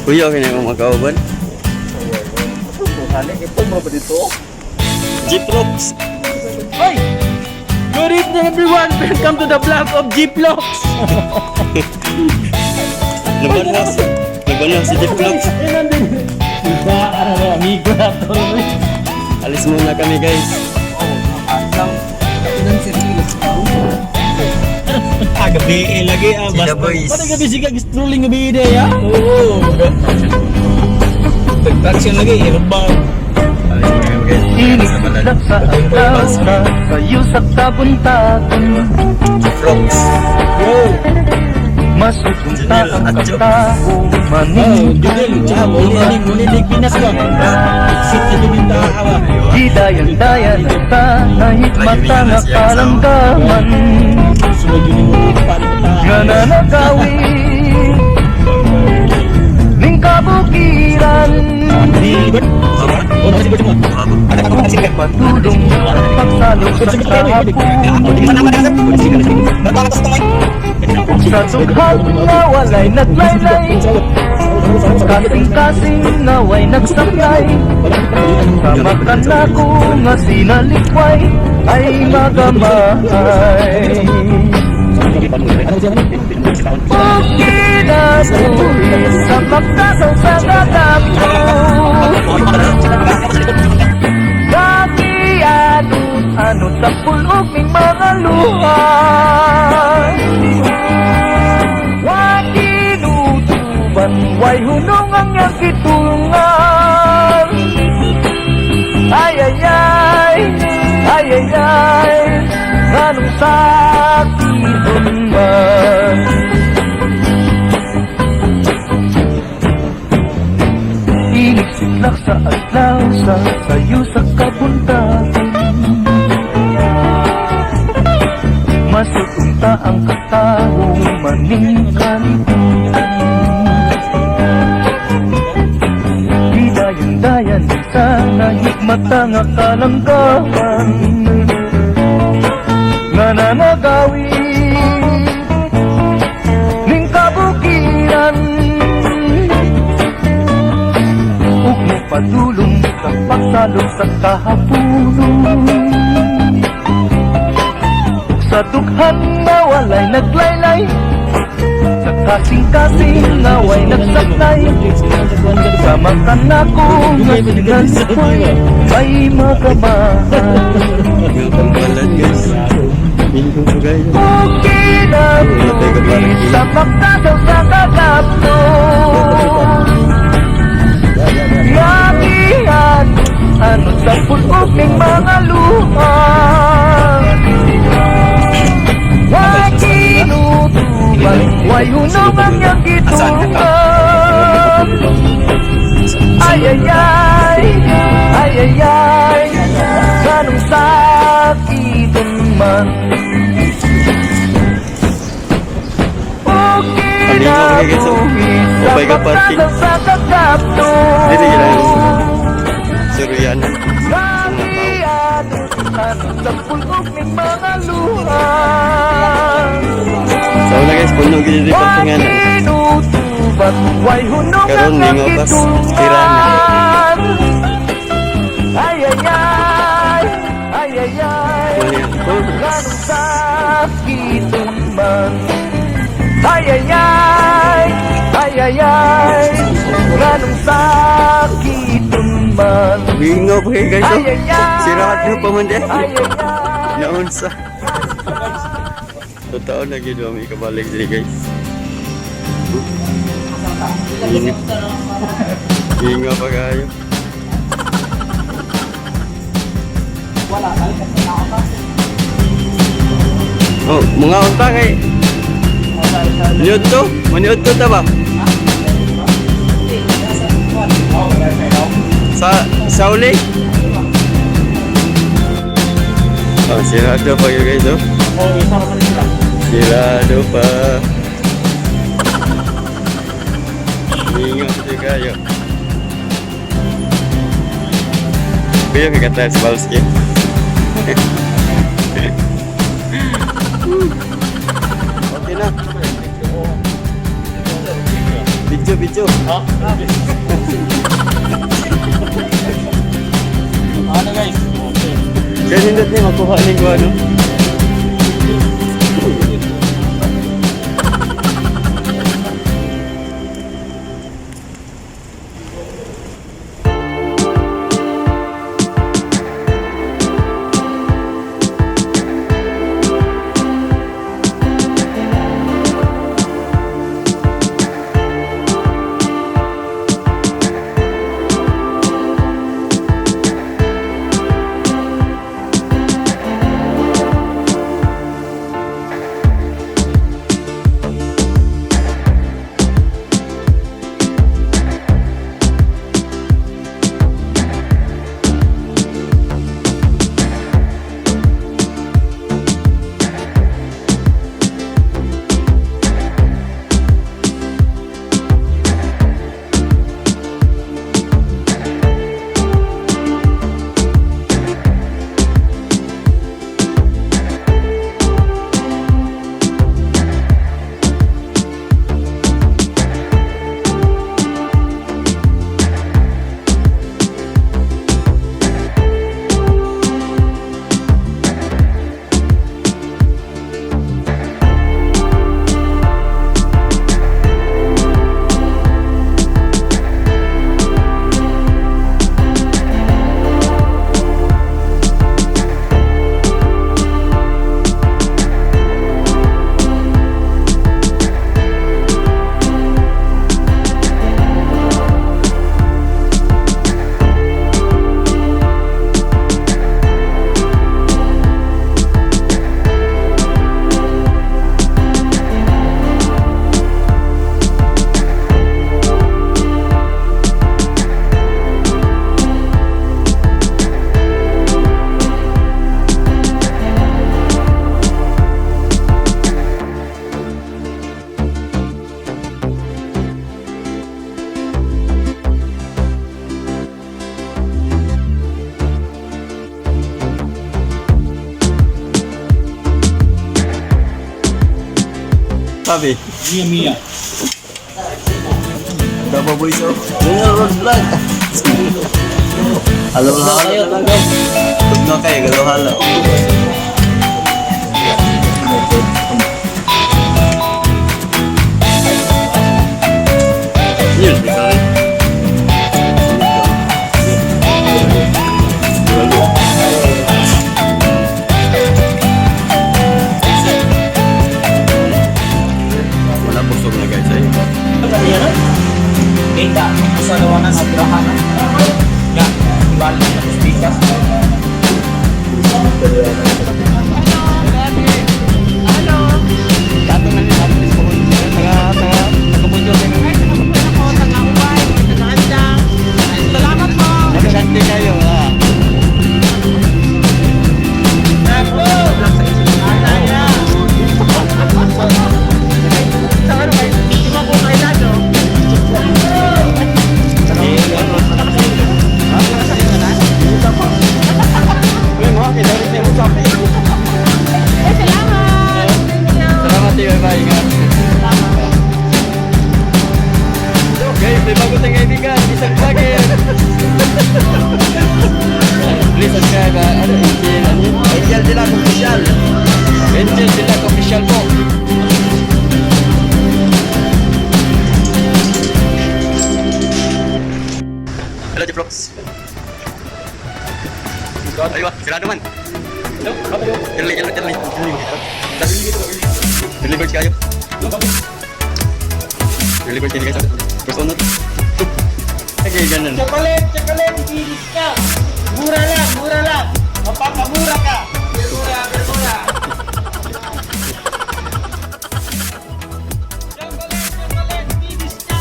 Kuya, kaya mo magkauban? Ito mo ba dito? Jeep Rocks. Hey! Good evening everyone! Welcome to the vlog of Jeep Locks! Nabanas si Jeep Rocks. Diba, amigo na to. Alis muna kami guys. Gabi lagi Sila boys. Pada gabi sih strolling gabi ide ya. Oh. Traction lagi herbal. Alis muna kami guys. Kayo sa tabuntagan Jeep Rocks. masupunta ang katao maning Mulilig Pinas ko. Exit na duminta hawa. di dayan-dayan ang tanay mata nga kalamdaman nga nanagawi ning kabukiran matulong pagsalong sa kahapon sa tughan na walay naglaylay kasing-kasing na way nagsaklay kamakan ako nga sinalikway ay magamahay Pagkinabuhi sa magkasaw sa gatapro Kaki-anot sa pulog ng mga luha Wakinutuban, way hunong ang iyang kitungan Ay-ay-ay, ay-ay-ay Anong sakit man Inigsitlak sa adlaw sa sayo sa kabuntagan Masutunta ang katao maning kalibutan Di dayan-dayan sa nahigmata nga kalanggahan nga nanagawi ning kabukiran ug padulong sa pagsalong sa kahapunon ug sa dughan na walay naglaylay sa kasing-kasing na way nagsaklay samakan ako nga sinalipoy ay magamahan Balat guys. Bingo ko guys. Pagkinabuhi sa pagkasaw sa katapro Yakihan, ano sa pulog ng mga luha Wakinutuban, way hunong ang iyang kitungan Ay-ay-ay, ay-ay-ay Ganong sakitin man O kinabuhi sa pagkasaw sa katapro Dito yun Surian. Kamiyan, ano sa pulog ng mga luha So na guys, puno gini rin pagtunganan. Wakinutuban, way hunong Karon ang ningo pas kitungan Ay-ay-ay, ay-ay-ay Ganong sakitin man Ay-ay-ay, ay-ay-ay Ganong sakitin man Bingo pa kayo guys. Oh. Ay-ay-ay, Sirahat nyo pa man din. ay-ay-ay Naunsa. Totoo na gino may kabalik dili guys. Bingo pa kayo. Oh, mga unta kay. Niod to? Maniod to ta ba? Sa uli? Oh, sirado pa yun guys oh. Sirado pa. Ingat sih kayo. Kuya kata Balski. Oke na. Video. Ha? Ano guys? Okay. Kaya nindot niya makuha niyo ko ano. Sabi. Mia. Dapat boy so. Junior road vlog. Halo. Tugno kayo halo. Yun, bisa rin. Wala busog na guys eh. Benda sa lawanan ng tirahanan. Yan, ibalik na sa speaker. Hello. Dato na nila sa school. Taga-bunyo din. Ako, taga-Ubay, taga-Andang. Salamat po. Nagkakante kayo ah. Ako. Alaya. Sa ano kayo? Di ba po kailan, no? Salamat. Salamat iyo, bye ingat. Guys, may bago tayong kaibigan, isang vlogger. Please subscribe, Angel Dilac Official. Angel Dilac Official po. Hello, Jefrox. Aywa, sirado man. Early. Early birds kayo. Early birds kayo guys. First honor. Okay, ganun. Chocolate, bilis ka. Mura lang. Mapapamura ka. Mura. Chocolate, bilis ka.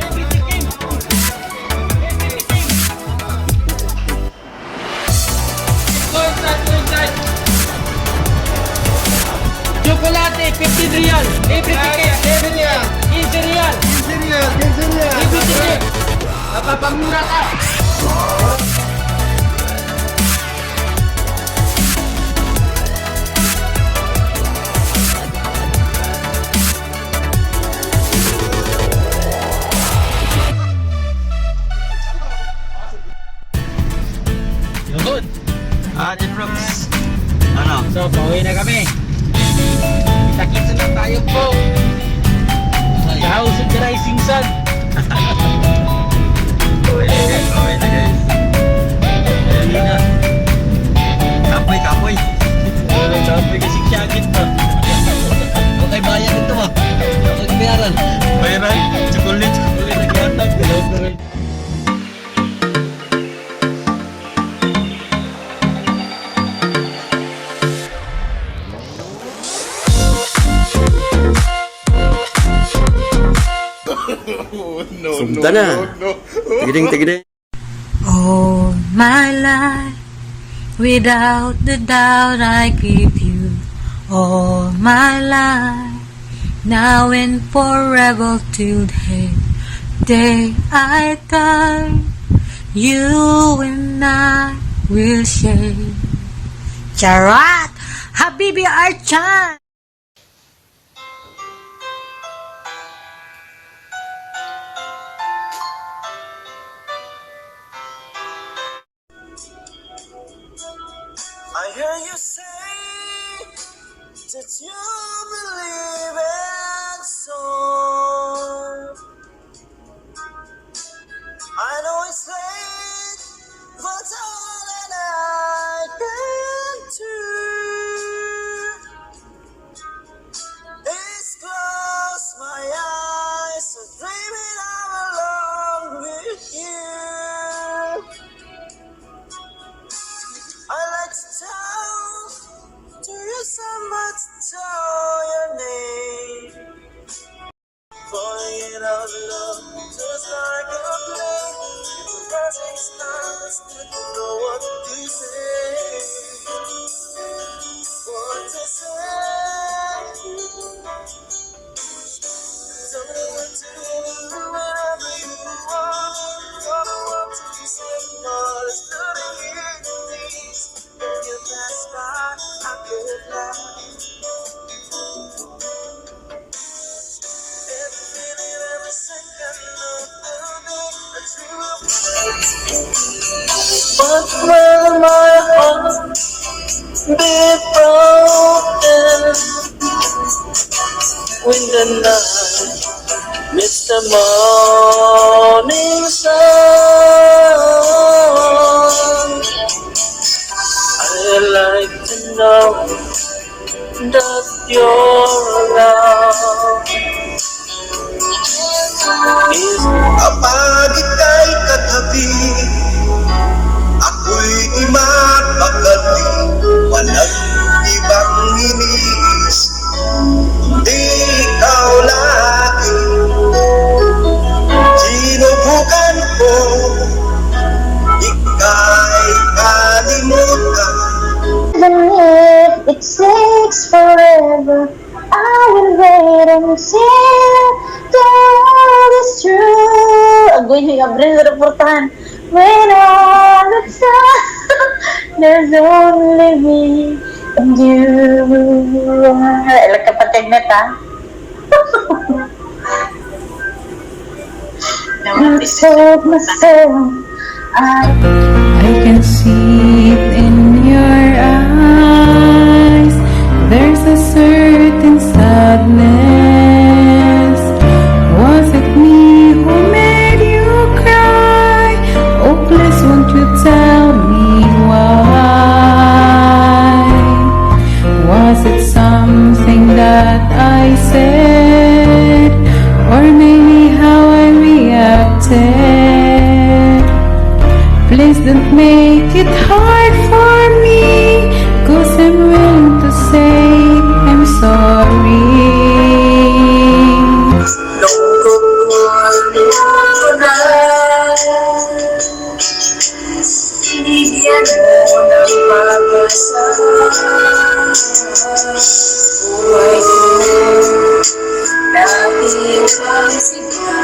Everything. Go inside. Chocolate, 15 real. Everything. 7 real. 15 real. Everything. Mapapamura ka. Buksan. Okay na guys. Ayan na. Kapoy, kapoy. Sabi kasi kyagit pa. Okay, bayan ito ah. Okay, bayaran. Bayaran, chocolate. Ulit nagyatag. Sumta na. Tigiding, tigiding. All my life, without the doubt I give you all my life, now and forever till the day I die, you and I will share. Charat! Habibi Archan! I hear you say that you believe in so. I know it's late, but all that I can do is close my eyes and dreaming I'm alone with you. I like to talk to you so much, to your name. Falling in out of love, just like a play. The rising stars, didn't know what to say. What to say? Tell me what to do, wherever you are. All I want to say, but it's nothing here. When you pass by, I could lie. Every minute, every second of the day, a dream of but will my heart be broken when the night meets the morning sun? I'd like to know that your love is kapag ika'y katabi, ako'y di mapakali. Walang ibang iniis, kundi ikaw lagi. Sinubukan ko, ika'y kalimutan. Even if it takes forever, I will wait until the world is true. Agoy niya, Gabriel, reportahan. When all it's done, there's only me and you. Ilang kapatid na ta? I told myself I can see it in your eyes. There's a certain sadness. Was it me who made you cry? Oh, please won't you tell me why? Was it something that I said? Or maybe how I reacted? Please don't make it hard for me, 'cause I'm willing to say I'm sorry. Binigyan mo ng pag-asa. Buhay ko dahil ang sigla.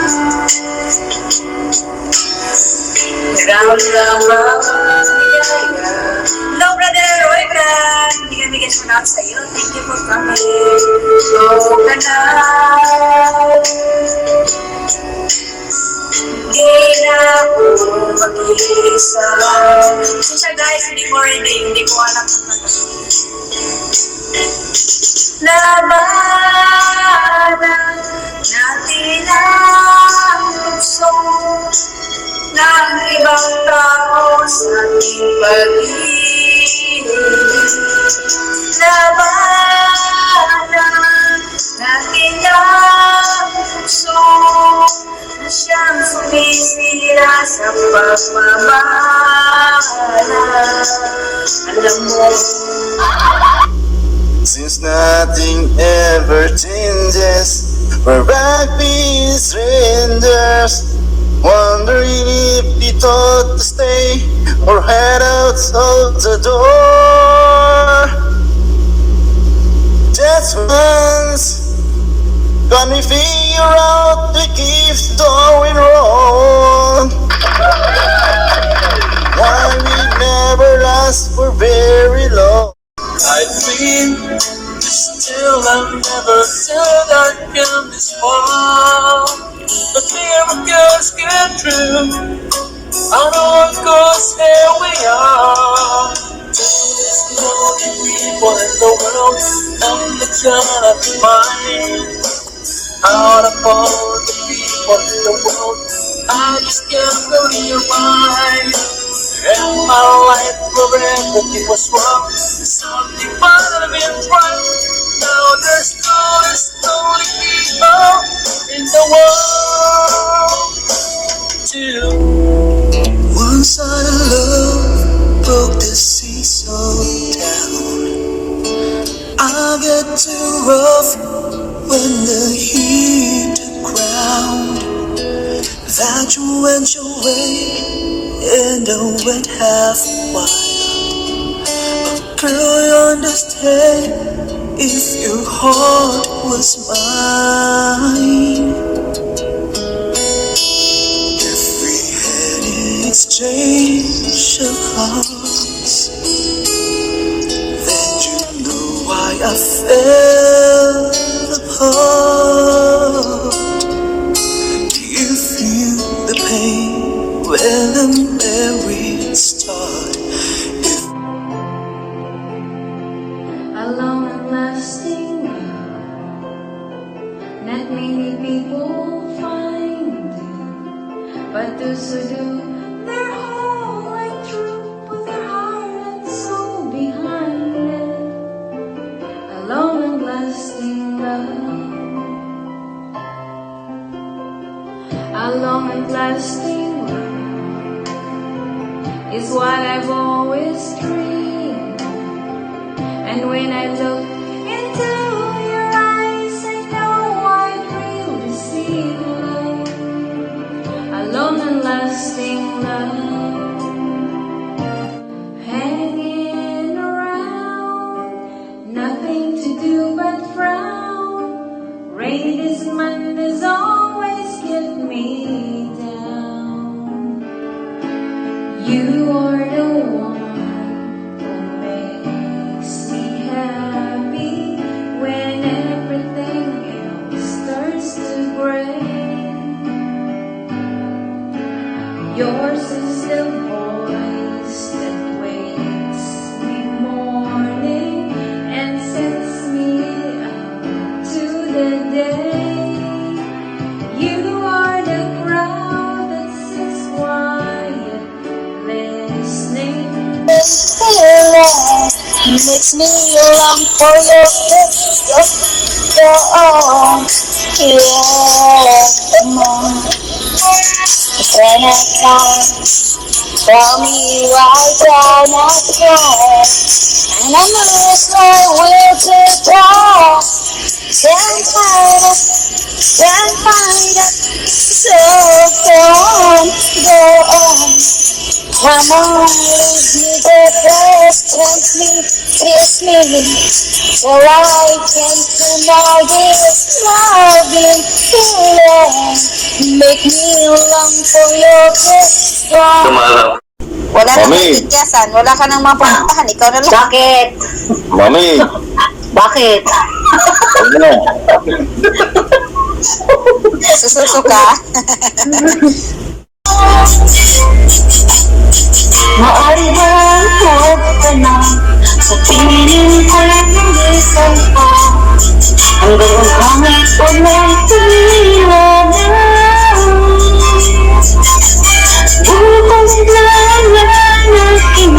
Ramdamang ligaya. Hello, brother Roy Brand. Bigyan shout out sa'yo. Thank you for coming. So ka na. Di na ako mag-isa. So siya guys, hindi ko alam kung ano. Labanan natin lang. pag-ibig. Labanan natin ang puso na siyang sumisira sa pagmamahalan. Alam mo, Since nothing ever changes, we're back being strangers, wondering if we thought to stay or head out of the door. Just once, can we figure out we keep going wrong? Why we never last for very long? I've been still, I've never said I'd come this far. But miracles get through. I know of course here we are. There's no people in the world I'm the kind of mind. Out of all the people in the world, I just can't go to your mind. And my life forever it was wrong. Something might have been right. Now there's only people in the world too. Once I love broke the sea so down. I get too rough when the heat ground. That you went your way and I went half wild. Girl, you understand if your heart was mine. If we had an exchange of hearts, then you know why I fell apart. Do you feel the pain when the memories start? A long and lasting love, not many people find it, but those who do, their whole like true, put their heart and soul behind it. A long and lasting love, a long and lasting love is what I've always dreamed. And when I look into your eyes, I know I really see love, a long and lasting love, hanging around, nothing to do but frown. Rainy days and Mondays always get me down. You are the one who makes me happy when everything else starts to break. Yours is the voice that wakes me morning and sends me out to the day. You are the crowd that sits quiet listening. this feeling makes me long for your kiss, your arms. Yeah, come on. When I come, tell me why I'm not strong. And I lose my will to talk. Can't find it, so go on. Come on, leave me the best, kiss me, so I can deny this loving feeling. Make me long for your kiss. Wala nang Mami. matigyasan, wala ka nang mapuntahan, ikaw na lang. Bakit? Mami, Bakit? huwag na. Sususo ka. Maaari bang huwag ka na sa piling ko lang ng isang pa hanggang ang kamit o may tumilan na bukong na lang aking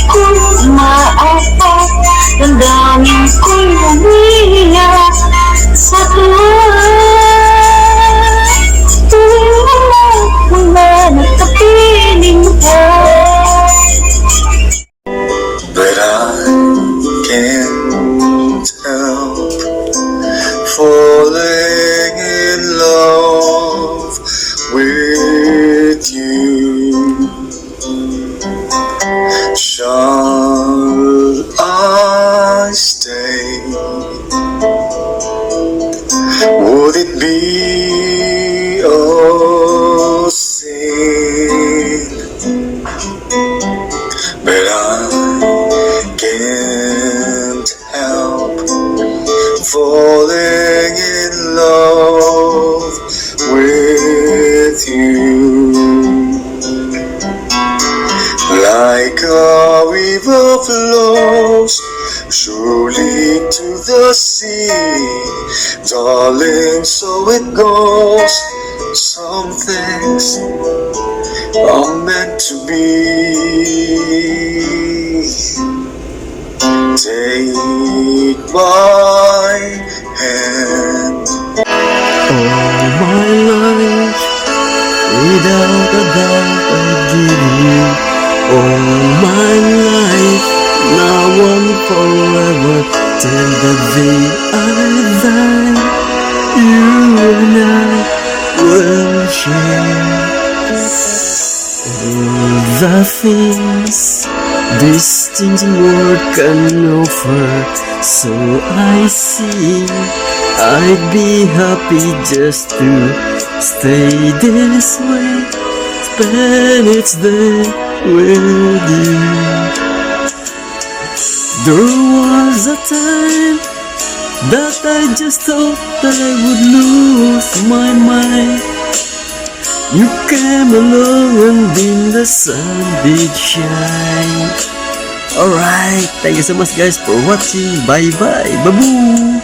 kong maapat. Damdamin ko'y umiiyak sa tuwa. Tuwing wala mga nagkapiling ka. But I can't help falling in love with you. Shall I stay? Would it be a sin? But I can't help falling in love with you. Like a river flows surely to the sea, darling, so it goes. Some things are meant to be. Take my hand. All my life, without a doubt I give you. All my life, now and forever, till the day I die. You and I will share all the things this distant world can offer. So I see I'd be happy just to stay this way, spend each day with you. There was a time that I just thought that I would lose my mind. You came along and then the sun did shine. Alright, thank you so much guys for watching. Bye bye, baboo.